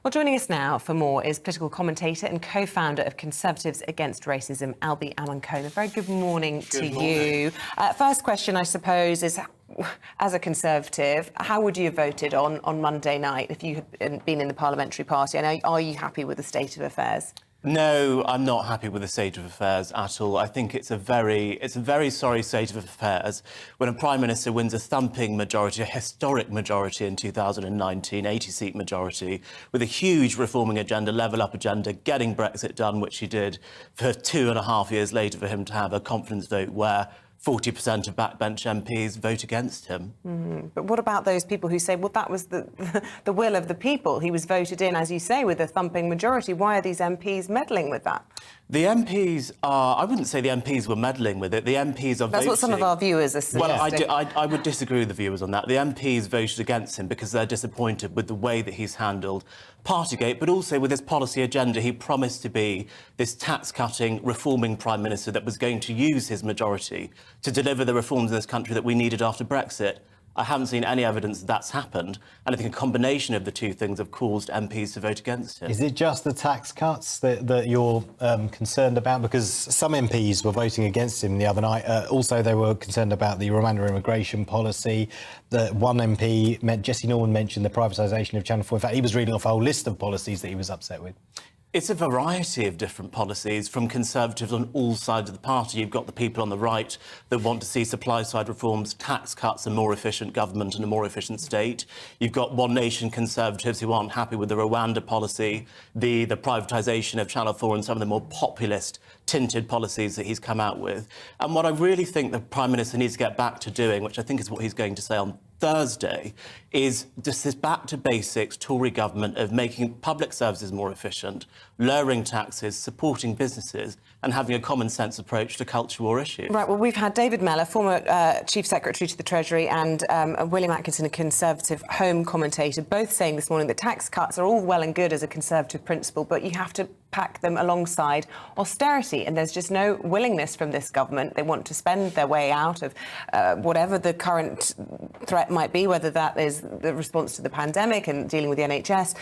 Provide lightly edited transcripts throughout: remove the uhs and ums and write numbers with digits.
Well, joining us now for more is political commentator and co-founder of Conservatives Against Racism, Albie Amankona. Very good morning to you. First question, I suppose, is as a Conservative, how would you have voted on Monday night if you had been in the parliamentary party? And are you happy with the state of affairs? No, I'm not happy with the state of affairs at all. I think it's a very sorry state of affairs when a Prime Minister wins a thumping majority, a historic majority in 2019, 80-seat majority, with a huge reforming agenda, level-up agenda, getting Brexit done, which he did, for 2.5 years later for him to have a confidence vote where 40% of backbench MPs vote against him. But what about those people who say, well, that was the will of the people? He was voted in, as you say, with a thumping majority. Why are these MPs meddling with that? The MPs are... I wouldn't say the MPs were meddling with it. The MPs are That's voting... what some of our viewers are suggesting. Well, I would disagree with the viewers on that. The MPs voted against him because they're disappointed with the way that he's handled Partygate, but also with his policy agenda. He promised to be this tax-cutting, reforming Prime Minister that was going to use his majority to deliver the reforms in this country that we needed after Brexit. I haven't seen any evidence that that's happened, and I think a combination of the two things have caused MPs to vote against him. Is it just the tax cuts that you're concerned about? Because some MPs were voting against him the other night. Also, they were concerned about the Rwanda immigration policy. The one MP, Jesse Norman, mentioned the privatisation of Channel 4. In fact, he was reading off a whole list of policies that he was upset with. It's a variety of different policies from Conservatives on all sides of the party. You've got the people on the right that want to see supply-side reforms, tax cuts, a more efficient government and a more efficient state. You've got One Nation Conservatives who aren't happy with the Rwanda policy, the privatisation of Channel 4 and some of the more populist tinted policies that he's come out with. And what I really think the Prime Minister needs to get back to doing, which I think is what he's going to say on Thursday, is just this back to basics Tory government of making public services more efficient, lowering taxes, supporting businesses and having a common sense approach to culture war issues. Right, well, we've had David Mellor, former Chief Secretary to the Treasury, and William Atkinson, a Conservative Home commentator, both saying this morning that tax cuts are all well and good as a Conservative principle, but you have to pack them alongside austerity, and there's just no willingness from this government. They want to spend their way out of whatever the current threat might be, whether that is the response to the pandemic and dealing with the NHS.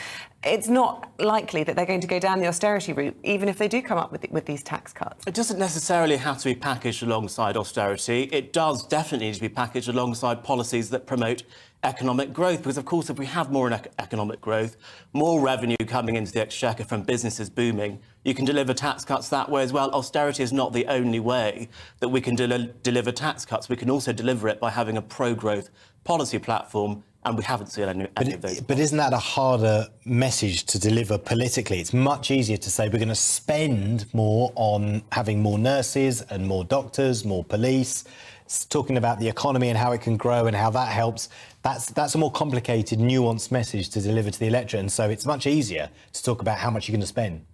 It's not likely that they're going to go down the austerity route, even if they do come up with these tax cuts. It doesn't necessarily have to be packaged alongside austerity. It does definitely need to be packaged alongside policies that promote economic growth, because, of course, if we have more economic growth, more revenue coming into the exchequer from businesses booming, you can deliver tax cuts that way as well. Austerity is not the only way that we can deliver tax cuts. We can also deliver it by having a pro-growth policy platform, and we haven't seen any of those. But isn't that a harder message to deliver politically? It's much easier to say we're going to spend more on having more nurses and more doctors, more police, talking about the economy and how it can grow and how that helps. That's a more complicated, nuanced message to deliver to the electorate, and so it's much easier to talk about how much you're going to spend.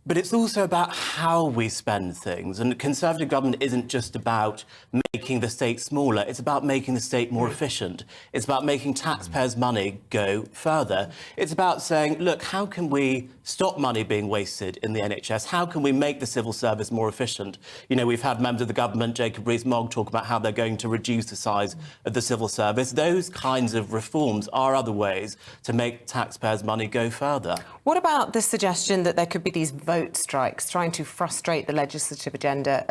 But it's also about how we spend things. And Conservative government isn't just about making the state smaller. It's about making the state more efficient. It's about making taxpayers' money go further. It's about saying, look, how can we stop money being wasted in the NHS? How can we make the civil service more efficient? You know, we've had members of the government, Jacob Rees-Mogg, talk about how they're going to reduce the size of the civil service. Those kinds of reforms are other ways to make taxpayers' money go further. What about the suggestion that there could be these vote strikes trying to frustrate the legislative agenda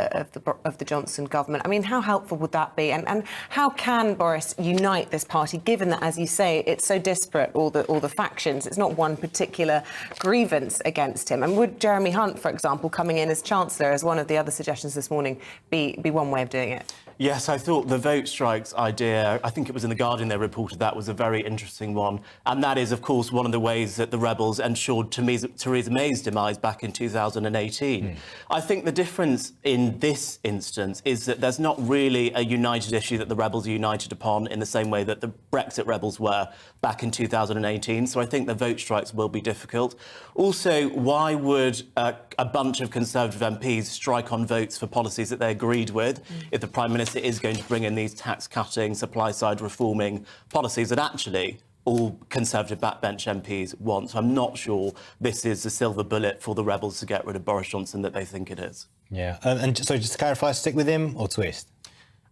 of the Johnson government? I mean, how helpful would that be? And how can Boris unite this party, given that, as you say, it's so disparate, all the factions? It's not one particular grievance against him. And would Jeremy Hunt, for example, coming in as Chancellor, as one of the other suggestions this morning, be one way of doing it? Yes, I thought the vote strikes idea, I think it was in The Guardian they reported that, was a very interesting one. And that is, of course, one of the ways that the rebels ensured Theresa May's demise back in 2018. I think the difference in this instance is that there's not really a united issue that the rebels are united upon in the same way that the Brexit rebels were back in 2018. So I think the vote strikes will be difficult. Also, why would a bunch of Conservative MPs strike on votes for policies that they agreed with if the Prime Minister is going to bring in these tax-cutting, supply-side reforming policies that actually all Conservative backbench MPs want? So I'm not sure this is the silver bullet for the rebels to get rid of Boris Johnson that they think it is. Yeah, and so just to clarify, stick with him or twist?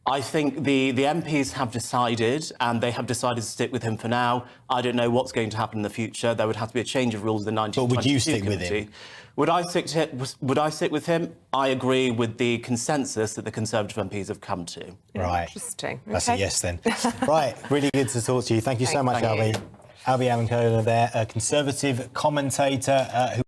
I think the MPs have decided, and they have decided to stick with him for now. I don't know what's going to happen in the future. There would have to be a change of rules in the 1922 But would you stick committee. with him? Would I stick with him? I agree with the consensus that the Conservative MPs have come to. Right. Interesting. That's Okay. a yes then. Right, really good to talk to you. Thank you so much, Thank you. Albie. Albie Amankona there, a Conservative commentator who